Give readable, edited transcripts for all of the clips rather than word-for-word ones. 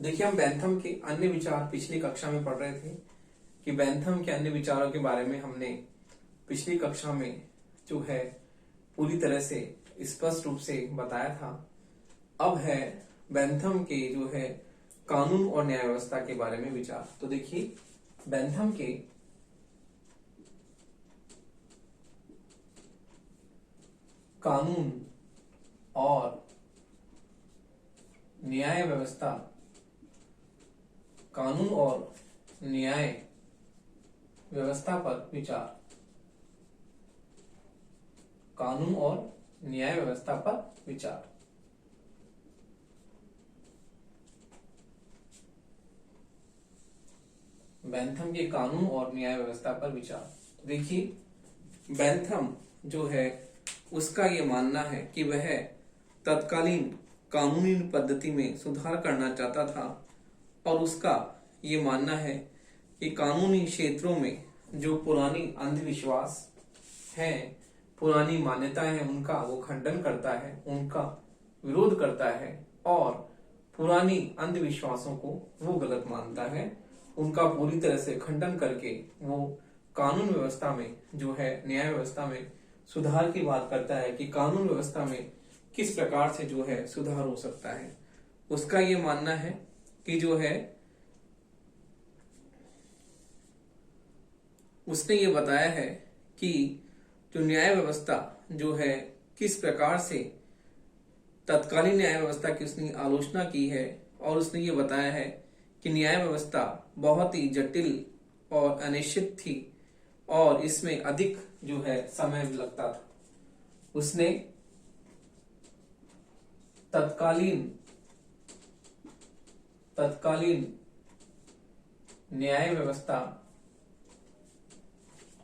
देखिए, हम बेंथम के अन्य विचार पिछली कक्षा में पढ़ रहे थे कि बेंथम के अन्य विचारों के बारे में हमने पिछली कक्षा में जो है पूरी तरह से स्पष्ट रूप से बताया था। अब है बेंथम के जो है कानून और न्याय व्यवस्था के बारे में विचार। तो देखिए, बेंथम के कानून और न्याय व्यवस्था, कानून और न्याय व्यवस्था पर विचार, कानून और न्याय व्यवस्था पर विचार। बेंथम के कानून और न्याय व्यवस्था पर विचार। देखिए, बेंथम जो है उसका ये मानना है कि वह तत्कालीन कानूनी पद्धति में सुधार करना चाहता था और उसका ये मानना है कि कानूनी क्षेत्रों में जो पुरानी अंधविश्वास हैं, पुरानी मान्यताएं हैं, उनका वो खंडन करता है, उनका विरोध करता है और पुरानी अंधविश्वासों को वो गलत मानता है। उनका पूरी तरह से खंडन करके वो कानून व्यवस्था में जो है न्याय व्यवस्था में सुधार की बात करता है कि कानून व्यवस्था में किस प्रकार से जो है सुधार हो सकता है। उसका ये मानना है कि जो है उसने ये बताया है कि जो न्याय व्यवस्था जो है किस प्रकार से तत्कालीन न्याय व्यवस्था की उसने आलोचना की है और उसने ये बताया है कि न्याय व्यवस्था बहुत ही जटिल और अनिश्चित थी और इसमें अधिक जो है समय लगता था। उसने तत्कालीन न्याय व्यवस्था,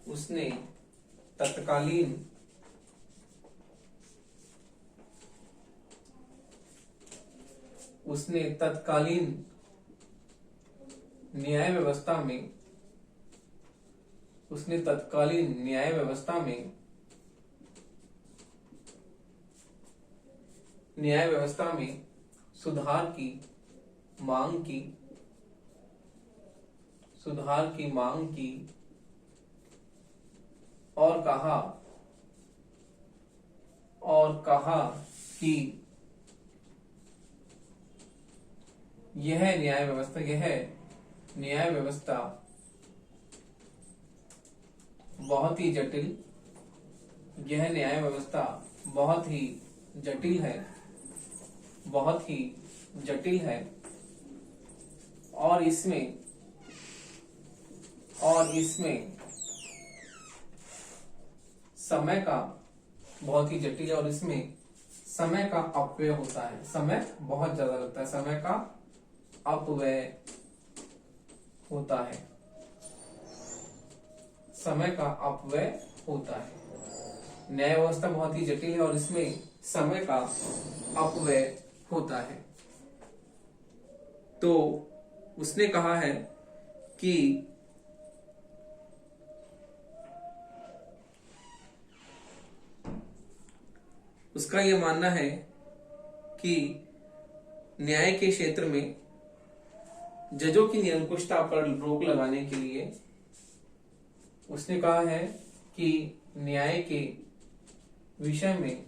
उसने तत्कालीन न्याय व्यवस्था में सुधार की मांग की और कहा कि यह न्याय व्यवस्था बहुत ही जटिल, यह न्याय व्यवस्था बहुत ही जटिल है और इसमें समय का बहुत ही जटिल है और इसमें समय का अपव्यय होता है। समय बहुत ज्यादा लगता है, समय का अपव्यय होता है, समय का अपव्यय होता है। न्याय व्यवस्था बहुत ही जटिल है और इसमें समय का अपव्यय होता है। तो उसने कहा है कि उसका यह मानना है कि न्याय के क्षेत्र में जजों की निरंकुशता पर रोक लगाने के लिए उसने कहा है कि न्याय के विषय में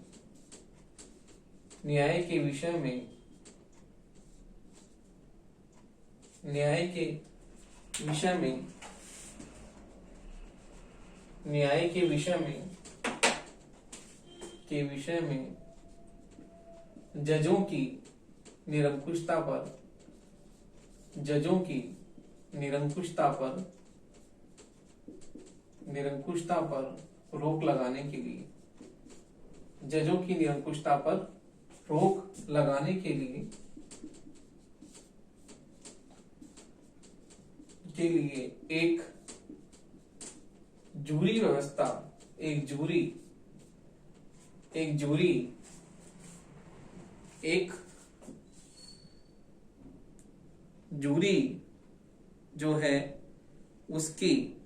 जजों की निरंकुशता पर रोक लगाने के लिए एक जूरी व्यवस्था, एक जूरी जो है उसकी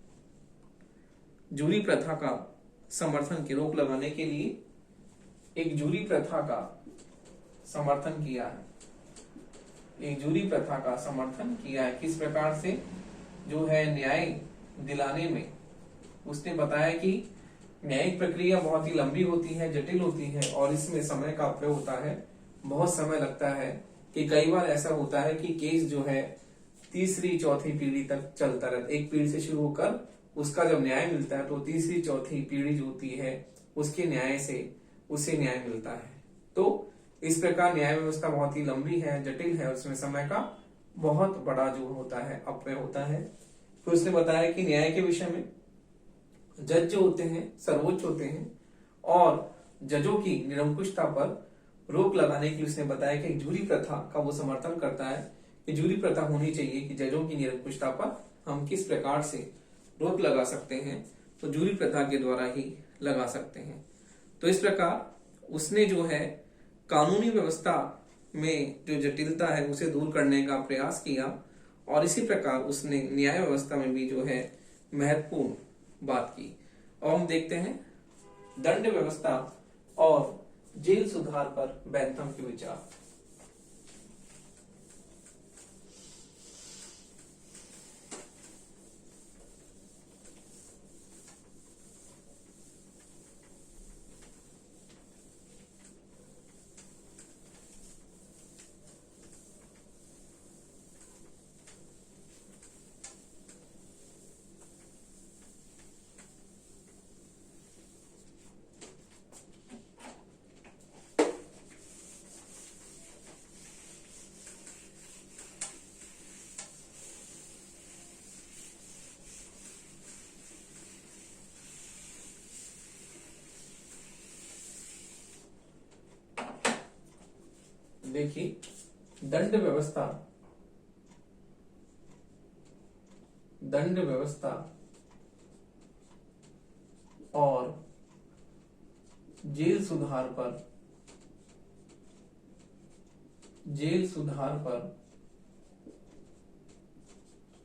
जूरी प्रथा का समर्थन की रोक लगाने के लिए एक जूरी प्रथा का समर्थन किया है। एक जूरी प्रथा का समर्थन किया है। किस प्रकार से जो है न्याय दिलाने में उसने बताया कि न्यायिक प्रक्रिया बहुत ही लंबी होती है, जटिल होती है और इसमें समय का अपव्यय होता है, बहुत समय लगता है। कि कई बार ऐसा होता है कि केस जो है तीसरी चौथी पीढ़ी तक चलता रहता है। एक पीढ़ी से शुरू होकर उसका जब न्याय मिलता है तो तीसरी चौथी पीढ़ी जो होती है उसके न्याय से उसे न्याय मिलता है। तो इस प्रकार न्याय व्यवस्था बहुत ही लंबी है, जटिल है, उसमें समय का बहुत बड़ा जो होता है अपव्यय होता है। फिर उसने बताया कि न्याय के विषय में जज जो होते हैं सर्वोच्च होते हैं और जजों की निरंकुशता पर रोक लगाने के लिए उसने बताया कि एक जूरी प्रथा का वो समर्थन करता है कि जूरी प्रथा होनी चाहिए कि जजों की निरंकुशता पर हम किस प्रकार से रोक लगा सकते हैं, तो जूरी प्रथा के द्वारा ही लगा सकते हैं। तो इस प्रकार उसने जो है कानूनी व्यवस्था में जो जटिलता है उसे दूर करने का प्रयास किया और इसी प्रकार उसने न्याय व्यवस्था में भी जो है महत्वपूर्ण बात की। और हम देखते हैं दंड व्यवस्था और जेल सुधार पर बैंथम के विचार। देखिए दंड व्यवस्था और जेल सुधार पर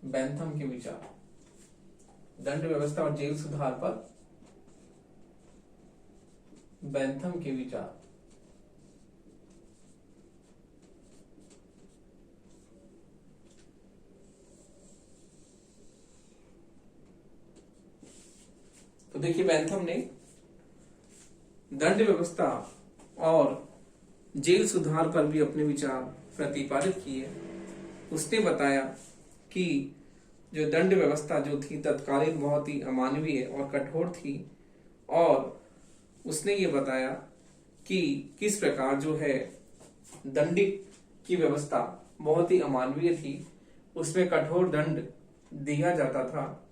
बैंथम के विचार। दंड व्यवस्था और जेल सुधार पर बैंथम के विचार। तो देखिए बैंथम ने दंड व्यवस्था और जेल सुधार पर भी अपने विचार प्रतिपादित किए। उसने बताया कि जो दंड व्यवस्था जो थी तत्कालीन बहुत ही अमानवीय और कठोर थी और उसने ये बताया कि किस प्रकार जो है दंडिक की व्यवस्था बहुत ही अमानवीय थी, उसमें कठोर दंड दिया जाता था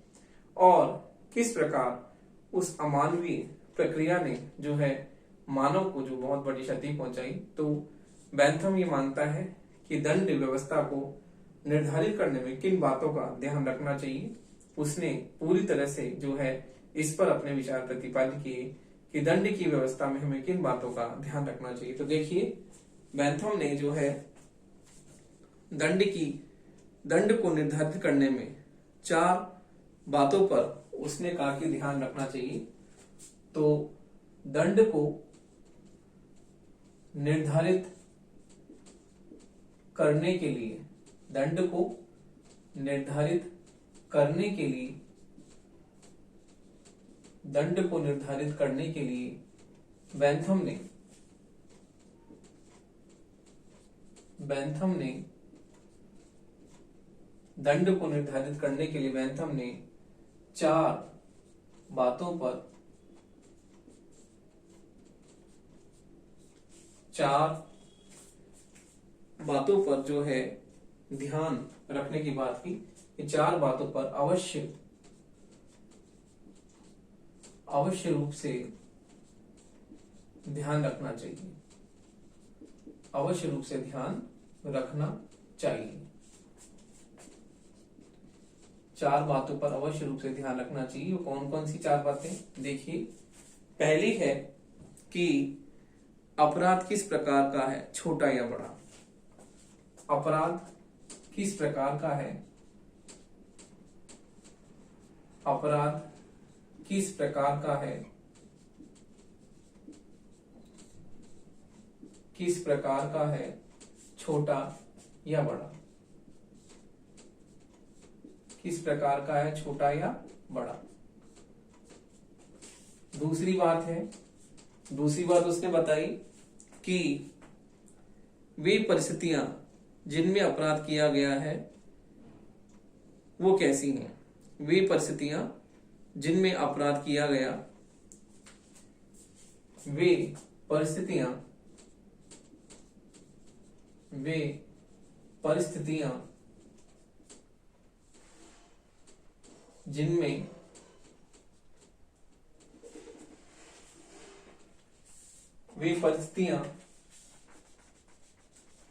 और किस प्रकार उस अमानवीय प्रक्रिया ने जो है मानव को जो बहुत बड़ी क्षति पहुंचाई। तो बैंथम ये मानता है कि दंड व्यवस्था को निर्धारित करने में किन बातों का ध्यान रखना चाहिए, उसने पूरी तरह से जो है इस पर अपने विचार प्रतिपादित किए कि दंड की व्यवस्था में हमें किन बातों का ध्यान रखना चाहिए। तो देखिए बैंथम ने जो है दंड को निर्धारित करने में 4 बातों पर उसने कहा कि ध्यान रखना चाहिए। तो दंड को निर्धारित करने के लिए बैंथम ने दंड को निर्धारित करने के लिए बैंथम ने 4 बातों पर जो है ध्यान रखने की बात की। ये 4 बातों पर अवश्य रूप से ध्यान रखना चाहिए। अवश्य रूप से ध्यान रखना चाहिए। 4 बातों पर अवश्य रूप से ध्यान रखना चाहिए। वो कौन कौन सी 4 बातें देखिए। पहली है कि अपराध किस प्रकार का है, छोटा या बड़ा। अपराध किस प्रकार का है, अपराध किस प्रकार का है, किस प्रकार का है, छोटा या बड़ा? किस प्रकार का है, छोटा या बड़ा? दूसरी बात उसने बताई कि वे परिस्थितियां जिनमें अपराध किया गया है वो कैसी हैं। वे परिस्थितियां जिनमें अपराध किया गया, वे परिस्थितियां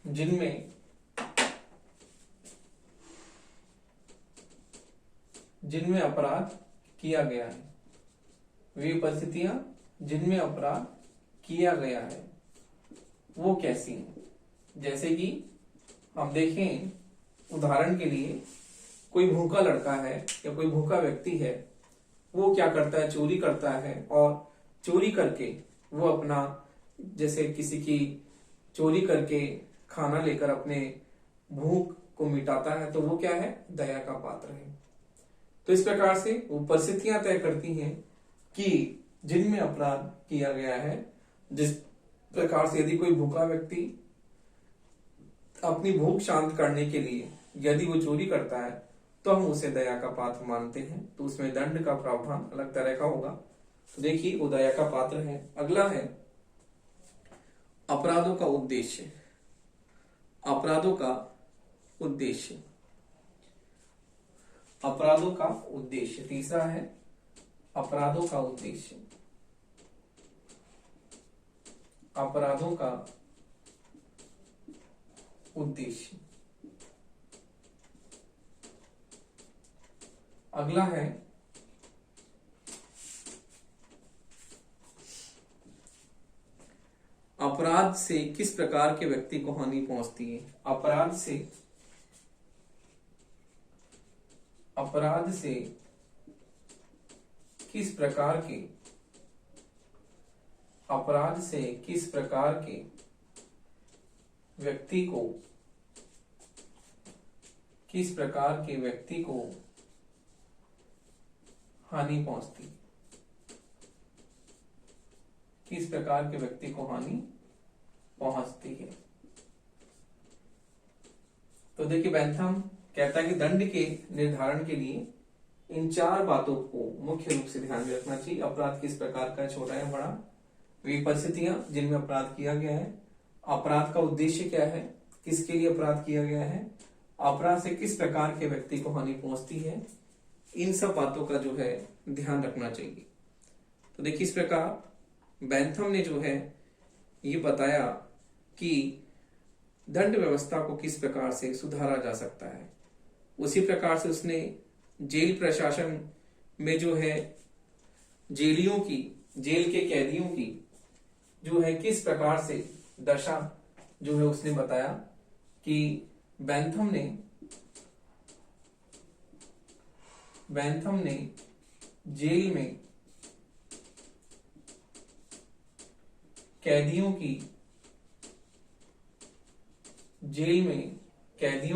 जिनमें जिनमें अपराध किया गया है। वे परिस्थितियां जिनमें अपराध किया गया है वो कैसी हैं? जैसे कि हम देखें, उदाहरण के लिए कोई भूखा लड़का है या कोई भूखा व्यक्ति है, वो क्या करता है, चोरी करता है, और चोरी करके वो अपना, जैसे किसी की चोरी करके खाना लेकर अपने भूख को मिटाता है, तो वो क्या है, दया का पात्र है। तो इस प्रकार से वो परिस्थितियां तय करती हैं कि जिनमें अपराध किया गया है, जिस प्रकार से यदि कोई भूखा व्यक्ति अपनी भूख शांत करने के लिए यदि वो चोरी करता है तो हम उसे दया का पात्र मानते हैं, तो उसमें दंड का प्रावधान अलग तरह का होगा। तो देखिए वो दया का पात्र है। अगला है अपराधों का उद्देश्य। अपराधों का उद्देश्य, अपराधों का उद्देश्य। तीसरा है अपराधों का उद्देश्य। अपराधों का उद्देश्य। अगला है अपराध से किस प्रकार के व्यक्ति को हानि पहुंचती है। अपराध से किस प्रकार के व्यक्ति को हानि पहुंचती, किस प्रकार के व्यक्ति को हानि पहुंचती है। तो देखिए बेंथम कहता है कि दंड के निर्धारण के लिए इन चार बातों को मुख्य रूप से ध्यान में रखना चाहिए। अपराध किस प्रकार का है, छोटा या बड़ा, वे परिस्थितियां जिनमें अपराध किया गया है, अपराध का उद्देश्य क्या है, किसके लिए अपराध किया गया है, अपराध से किस प्रकार के व्यक्ति को हानि पहुंचती है, इन सब बातों का जो है ध्यान रखना चाहिए। तो देखिए इस प्रकार बेंथम ने जो है ये बताया कि दंड व्यवस्था को किस प्रकार से सुधारा जा सकता है। उसी प्रकार से उसने जेल प्रशासन में जो है जेल के कैदियों की जो है किस प्रकार से दशा जो है उसने बताया कि बेंथम ने जेल में कैदियों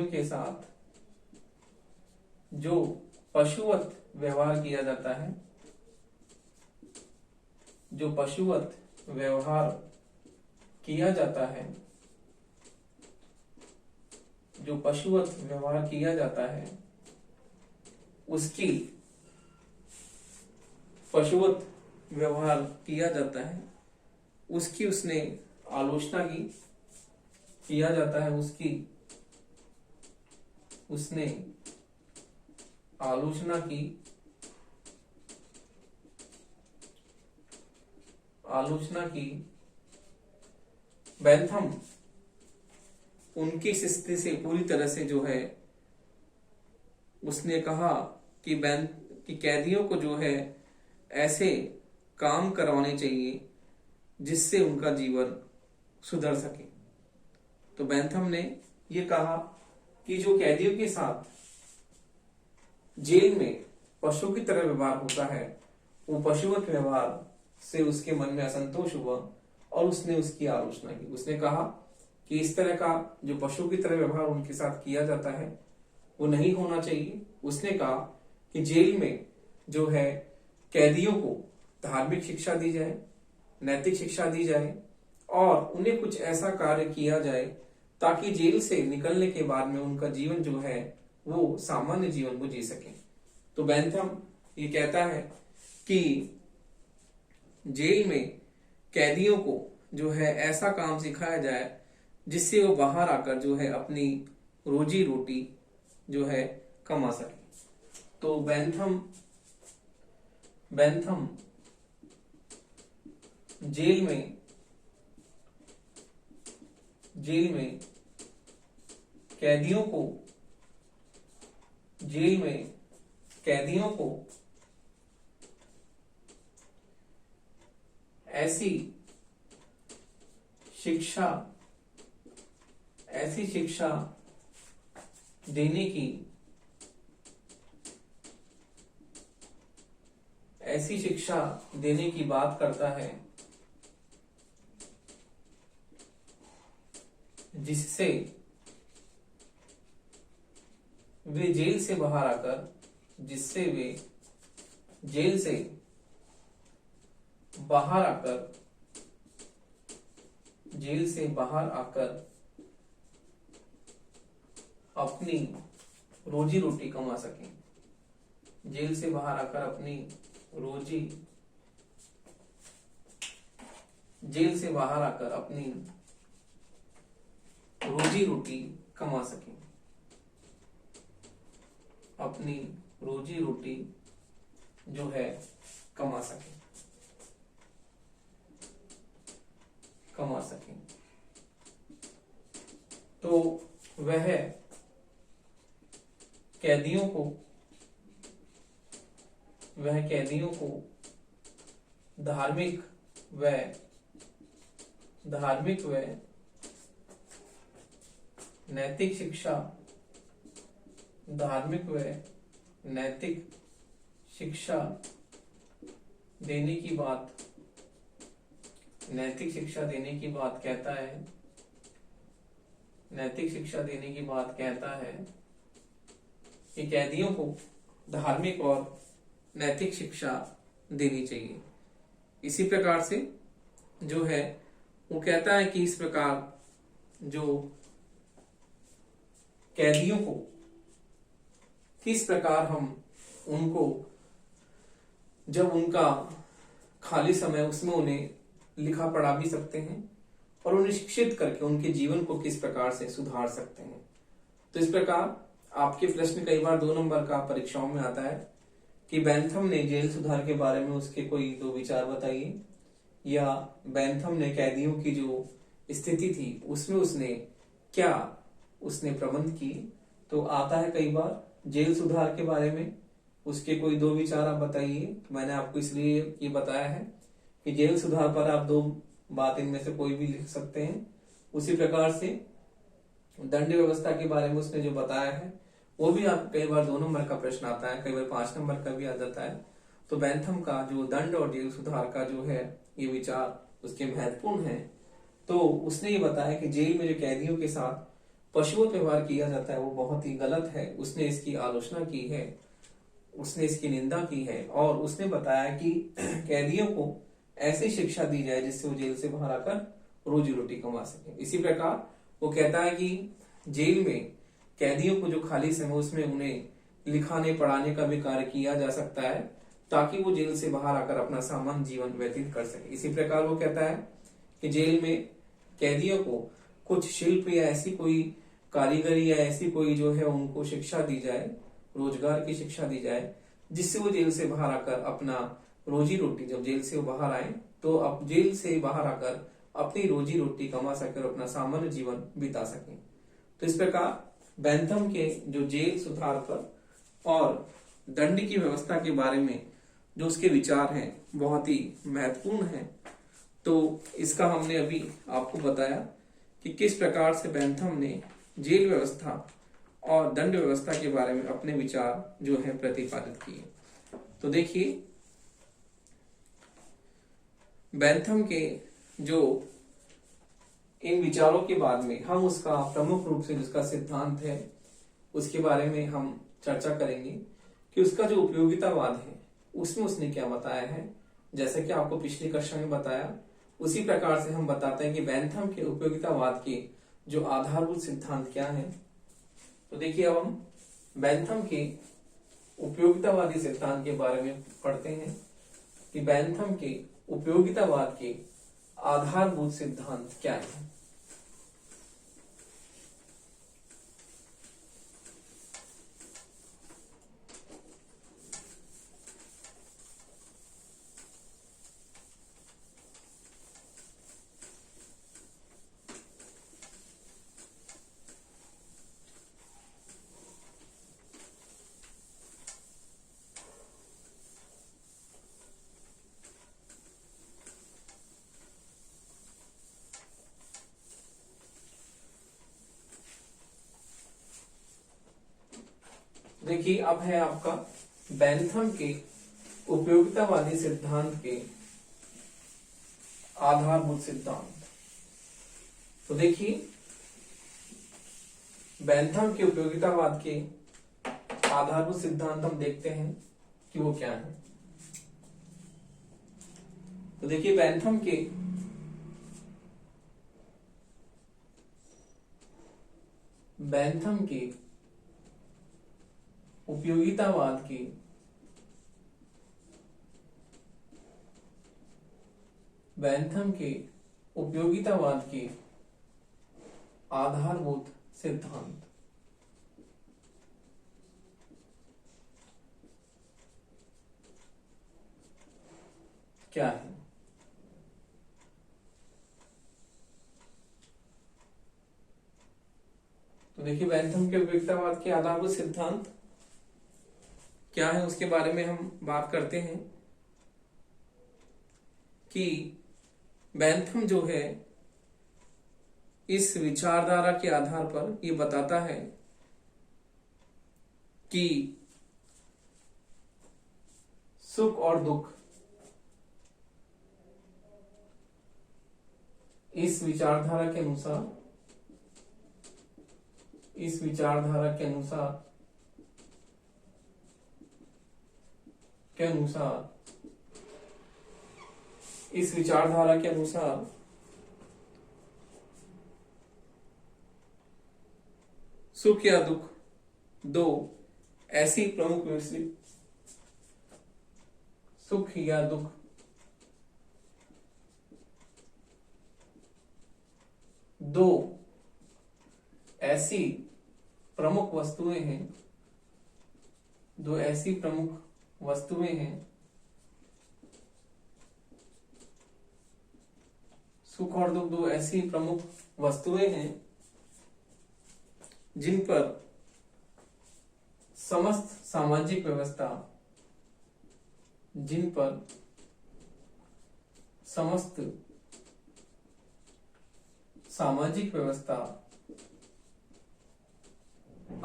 के साथ जो पशुवत व्यवहार किया जाता है, उसकी उसने आलोचना की, बेंथम उनकी स्थिति से पूरी तरह से जो है उसने कहा कि कैदियों को जो है ऐसे काम करवाने चाहिए जिससे उनका जीवन सुधर सके। तो बेंथम ने ये कहा कि जो कैदियों के साथ जेल में पशु की तरह व्यवहार होता है, वो पशुवत व्यवहार से उसके मन में असंतोष हुआ और उसने उसकी आलोचना की। उसने कहा कि इस तरह का जो पशु की तरह व्यवहार उनके साथ किया जाता है वो नहीं होना चाहिए। उसने कहा कि जेल में जो है कैदियों को धार्मिक शिक्षा दी जाए, नैतिक शिक्षा दी जाए और उन्हें कुछ ऐसा कार्य किया जाए ताकि जेल से निकलने के बाद में उनका जीवन जो है वो सामान्य जीवन को जी सके। तो बेंथम ये कहता है कि जेल में कैदियों को जो है ऐसा काम सिखाया जाए जिससे वो बाहर आकर जो है अपनी रोजी रोटी जो है कमा सके। तो बेंथम जेल में कैदियों को ऐसी शिक्षा देने की बात करता है जिससे वे जेल से बाहर आकर अपनी रोजी रोटी कमा सकें। जेल से बाहर आकर अपनी रोजी रोटी कमा सकें, अपनी रोजी रोटी जो है कमा सकें। तो वह कैदियों को धार्मिक व नैतिक शिक्षा देने की बात कहता है कि कैदियों को धार्मिक और नैतिक शिक्षा देनी चाहिए। इसी प्रकार से जो है वो कहता है कि इस प्रकार जो कैदियों को किस प्रकार हम उनको जब उनका खाली समय उसमें उन्हें लिखा पढ़ा भी सकते हैं और उन्हें शिक्षित करके उनके जीवन को किस प्रकार से सुधार सकते हैं। तो इस प्रकार आपके प्रश्न कई बार 2 नंबर का परीक्षाओं में आता है कि बेंथम ने जेल सुधार के बारे में उसके कोई 2 विचार बताइए, या बेंथम ने कैदियों की जो स्थिति थी उसमें उसने प्रबंध किए। तो आता है कई बार जेल सुधार के बारे में उसके कोई 2 विचार आप बताइए। तो मैंने आपको इसलिए ये बताया है कि जेल सुधार पर आप 2 बात इनमें से कोई भी लिख सकते हैं। उसी प्रकार से दंड व्यवस्था के बारे में उसने जो बताया है वो भी आप कई बार 2 नंबर का प्रश्न आता है, कई बार 5 नंबर का भी आ जाता है। तो बेंथम का जो दंड और जेल सुधार का जो है ये विचार उसके महत्वपूर्ण है। तो उसने ये बताया कि जेल में जो कैदियों के साथ पशुवत व्यवहार किया जाता है वो बहुत ही गलत है। उसने इसकी आलोचना की है, उसने इसकी निंदा की है और उसने बताया कि कैदियों को ऐसी शिक्षा दी जाए जिससे वो जेल से बाहर आकर रोजी रोटी कमा सके। इसी प्रकार वो कहता है कि जेल में कैदियों को जो खाली समय उसमें उन्हें लिखाने पढ़ाने का भी कार्य किया जा सकता है ताकि वो जेल से बाहर आकर अपना सामान्य जीवन व्यतीत कर सके। इसी प्रकार वो कहता है कि जेल में कैदियों को कुछ शिल्प या ऐसी कोई कारीगरी या ऐसी कोई जो है उनको शिक्षा दी जाए, रोजगार की शिक्षा दी जाए जिससे वो जेल से बाहर आकर अपना रोजी रोटी, जब जेल से वो बाहर आए तो अब जेल से बाहर आकर अपनी रोजी रोटी कमा सके और अपना सामान्य जीवन बिता सके। तो इस प्रकार बेंथम के जो जेल सुधार पर और दंड की व्यवस्था के बारे में जो उसके विचार हैं बहुत ही महत्वपूर्ण हैं। तो इसका हमने अभी आपको बताया कि किस प्रकार से बेंथम ने जेल व्यवस्था और दंड व्यवस्था के बारे में अपने विचार जो है प्रतिपादित किए। तो देखिए बेंथम के जो इन विचारों के बाद में हम उसका प्रमुख रूप से जिसका सिद्धांत है उसके बारे में हम चर्चा करेंगे कि उसका जो उपयोगितावाद है उसमें उसने क्या बताया है। जैसे कि आपको पिछली कक्षा में बताया उसी प्रकार से हम बताते हैं कि बेंथम के उपयोगितावाद के जो आधारभूत सिद्धांत क्या है। तो देखिए अब हम बेंथम के उपयोगितावादी सिद्धांत के बारे में पढ़ते हैं कि बेंथम के उपयोगितावाद के आधारभूत सिद्धांत क्या है। देखिए अब है आपका बेंथम के उपयोगितावादी सिद्धांत के आधारभूत सिद्धांत। तो देखिए बेंथम के उपयोगितावाद के आधारभूत सिद्धांत हम देखते हैं कि वो क्या है। तो देखिए बेंथम के उपयोगितावाद के आधारभूत सिद्धांत क्या है। तो देखिए बेंथम के उपयोगितावाद के आधारभूत सिद्धांत क्या है उसके बारे में हम बात करते हैं कि बेंथम जो है इस विचारधारा के आधार पर ये बताता है कि सुख और दुख इस विचारधारा के अनुसार इस विचारधारा के अनुसार सुख या दुख दो ऐसी प्रमुख सुख या दुख दो ऐसी प्रमुख वस्तुएं हैं सुख और दुख दो ऐसी प्रमुख वस्तुएं हैं जिन पर समस्त सामाजिक व्यवस्था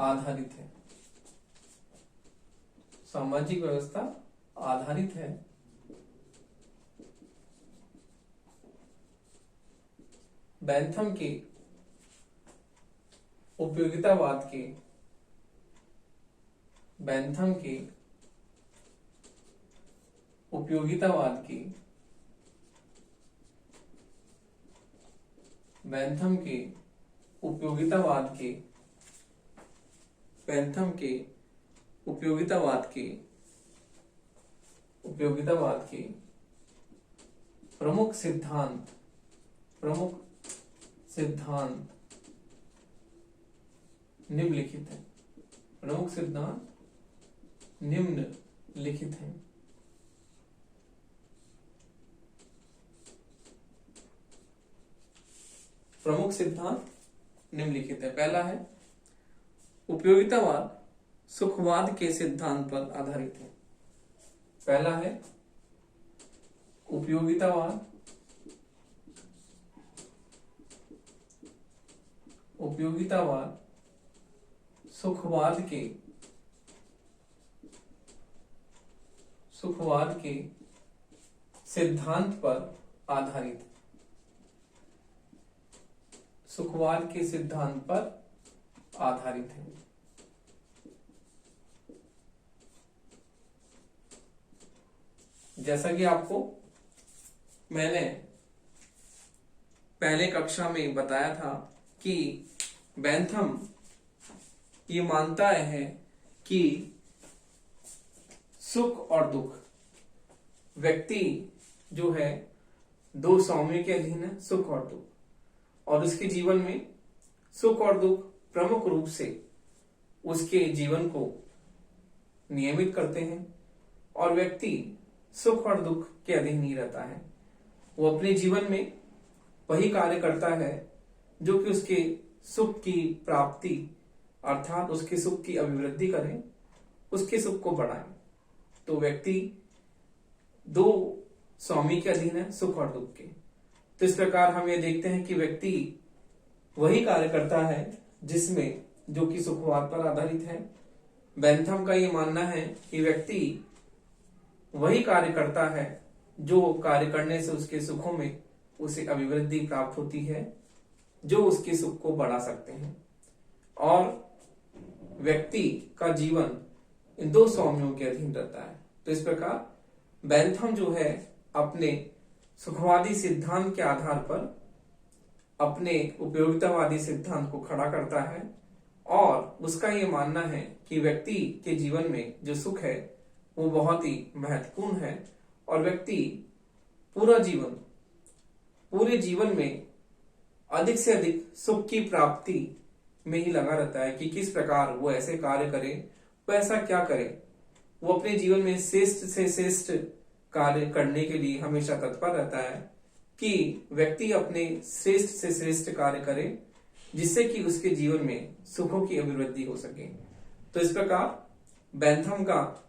आधारित है। बेंथम के उपयोगितावाद के प्रमुख सिद्धांत निम्नलिखित हैं। प्रमुख सिद्धांत निम्नलिखित है। पहला है उपयोगितावाद सुखवाद के सिद्धांत पर आधारित है। पहला है उपयोगितावाद सुखवाद के सुखवाद के सिद्धांत पर आधारित, सुखवाद के सिद्धांत पर आधारित है। जैसा कि आपको मैंने पहले कक्षा में बताया था कि बेंथम ये मानता है कि सुख और दुख, व्यक्ति जो है दो स्वामियों के अधीन है, सुख और दुख, और उसके जीवन में सुख और दुख प्रमुख रूप से उसके जीवन को नियमित करते हैं, और व्यक्ति सुख और दुख के अधीन ही रहता है। वो अपने जीवन में वही कार्य करता है जो कि उसके सुख की प्राप्ति अर्थात उसके सुख की अभिवृद्धि करें, उसके सुख को बढ़ाए। तो व्यक्ति दो स्वामी के अधीन है, सुख और दुख के। तो इस प्रकार हम ये देखते हैं कि व्यक्ति वही कार्य करता है जिसमें जो कि सुखवाद पर आधारित है। बेंथम का ये मानना है कि व्यक्ति वही कार्य करता है जो कार्य करने से उसके सुखों में उसे अभिवृद्धि प्राप्त होती है, जो उसके सुख को बढ़ा सकते हैं। और व्यक्ति का जीवन इन दो स्वामियों के अधीन रहता है। तो इस प्रकार बेंथम जो है अपने सुखवादी सिद्धांत के आधार पर अपने उपयोगितावादी सिद्धांत को खड़ा करता है, और उसका ये मानना है कि व्यक्ति के जीवन में जो सुख है वो बहुत ही महत्वपूर्ण है, और व्यक्ति पूरे जीवन में अधिक से अधिक सुख की प्राप्ति में ही लगा रहता है कि किस प्रकार वो ऐसे कार्य करे, वो ऐसा क्या करे। वो अपने जीवन में श्रेष्ठ से श्रेष्ठ कार्य करने के लिए हमेशा तत्पर रहता है कि व्यक्ति अपने श्रेष्ठ से श्रेष्ठ कार्य करे, जिससे कि उसके जीवन में सुखों की अभिवृद्धि हो सके। तो इस प्रकार बेंथम का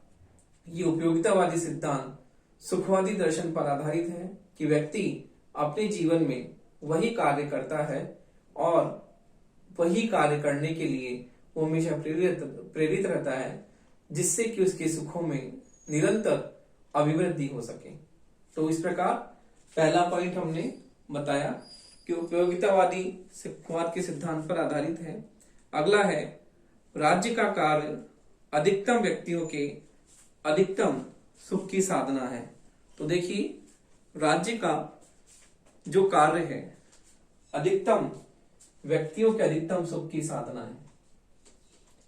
ये उपयोगितावादी सिद्धांत सुखवादी दर्शन पर आधारित है कि व्यक्ति अपने जीवन में वही कार्य करता है, और वही कार्य करने के लिए वो हमेशा प्रेरित रहता है, जिससे कि उसके सुखों में निरंतर अभिवृद्धि हो सके। तो इस प्रकार पहला पॉइंट हमने बताया कि उपयोगितावादी सुखवाद के सिद्धांत पर आधारित है। अगला है राज्य का कार्य अधिकतम व्यक्तियों के अधिकतम सुख की साधना है। तो देखिए, राज्य का जो कार्य है अधिकतम व्यक्तियों के अधिकतम सुख की साधना है।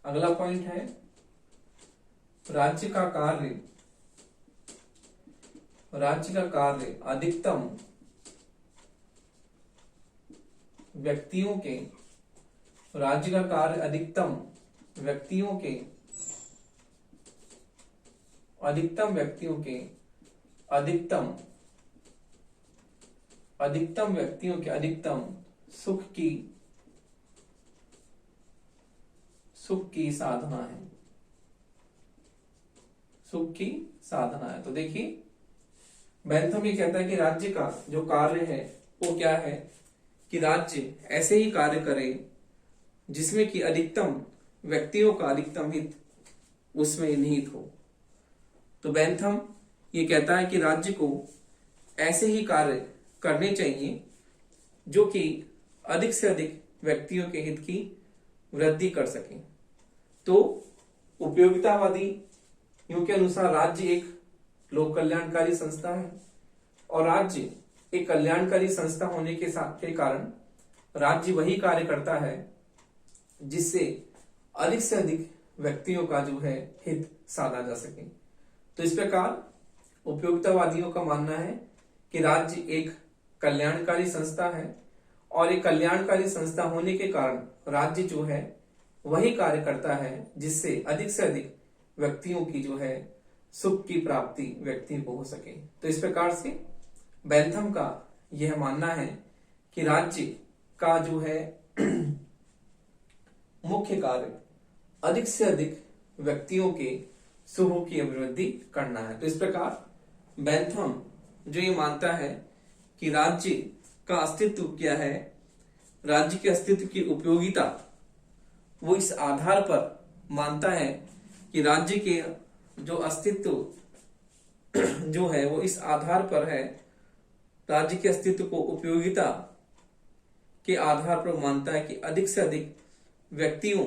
अगला पॉइंट है राज्य का कार्य अधिकतम व्यक्तियों के अधिकतम सुख की साधना है। तो देखिए, बेंथम ये कहता है कि राज्य का जो कार्य है वो क्या है कि राज्य ऐसे ही कार्य करे जिसमें कि अधिकतम व्यक्तियों का अधिकतम हित उसमें निहित हो। तो बेंथम ये कहता है कि राज्य को ऐसे ही कार्य करने चाहिए जो कि अधिक से अधिक व्यक्तियों के हित की वृद्धि कर सके। तो उपयोगितावादी के अनुसार राज्य एक लोक कल्याणकारी संस्था है, और राज्य एक कल्याणकारी संस्था होने के कारण राज्य वही कार्य करता है जिससे अधिक से अधिक व्यक्तियों का जो है हित साधा जा सके। तो इस प्रकार उपयोगितावादियों का मानना है कि राज्य एक कल्याणकारी संस्था है, और एक कल्याणकारी संस्था होने के कारण राज्य जो है वही कार्य करता है जिससे अधिक से अधिक व्यक्तियों की जो है सुख की प्राप्ति व्यक्ति को हो सके। तो इस प्रकार से बेंथम का यह मानना है कि राज्य का जो है मुख्य कार्य अधिक से अधिक व्यक्तियों के सुखों की अभिवृद्धि करना है। तो इस प्रकार बेंथम जो ये मानता है कि राज्य का अस्तित्व क्या है, राज्य के अस्तित्व की उपयोगिता, वो इस आधार पर मानता है कि राज्य के जो अस्तित्व जो है वो इस आधार पर है, राज्य के अस्तित्व को उपयोगिता के आधार पर मानता है कि अधिक से अधिक व्यक्तियों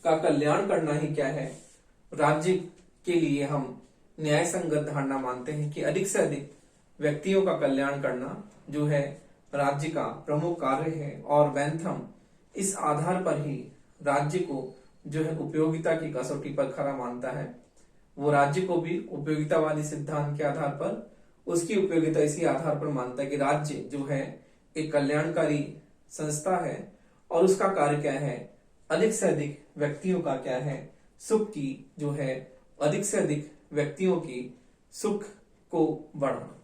का कल्याण करना ही क्या है, राज्य के लिए हम न्याय संगत धारणा मानते हैं कि अधिक से अधिक व्यक्तियों का कल्याण करना जो है राज्य का प्रमुख कार्य है। और बेंथम इस आधार पर ही राज्य को जो है उपयोगिता की कसौटी पर खरा मानता है। वो राज्य को भी उपयोगितावादी सिद्धांत के आधार पर उसकी उपयोगिता इसी आधार पर मानता है कि राज्य जो है एक कल्याणकारी संस्था है और उसका कार्य क्या है, अधिक से अधिक व्यक्तियों का क्या है, सुख की जो है, अधिक से अधिक व्यक्तियों की सुख को बढ़ाना।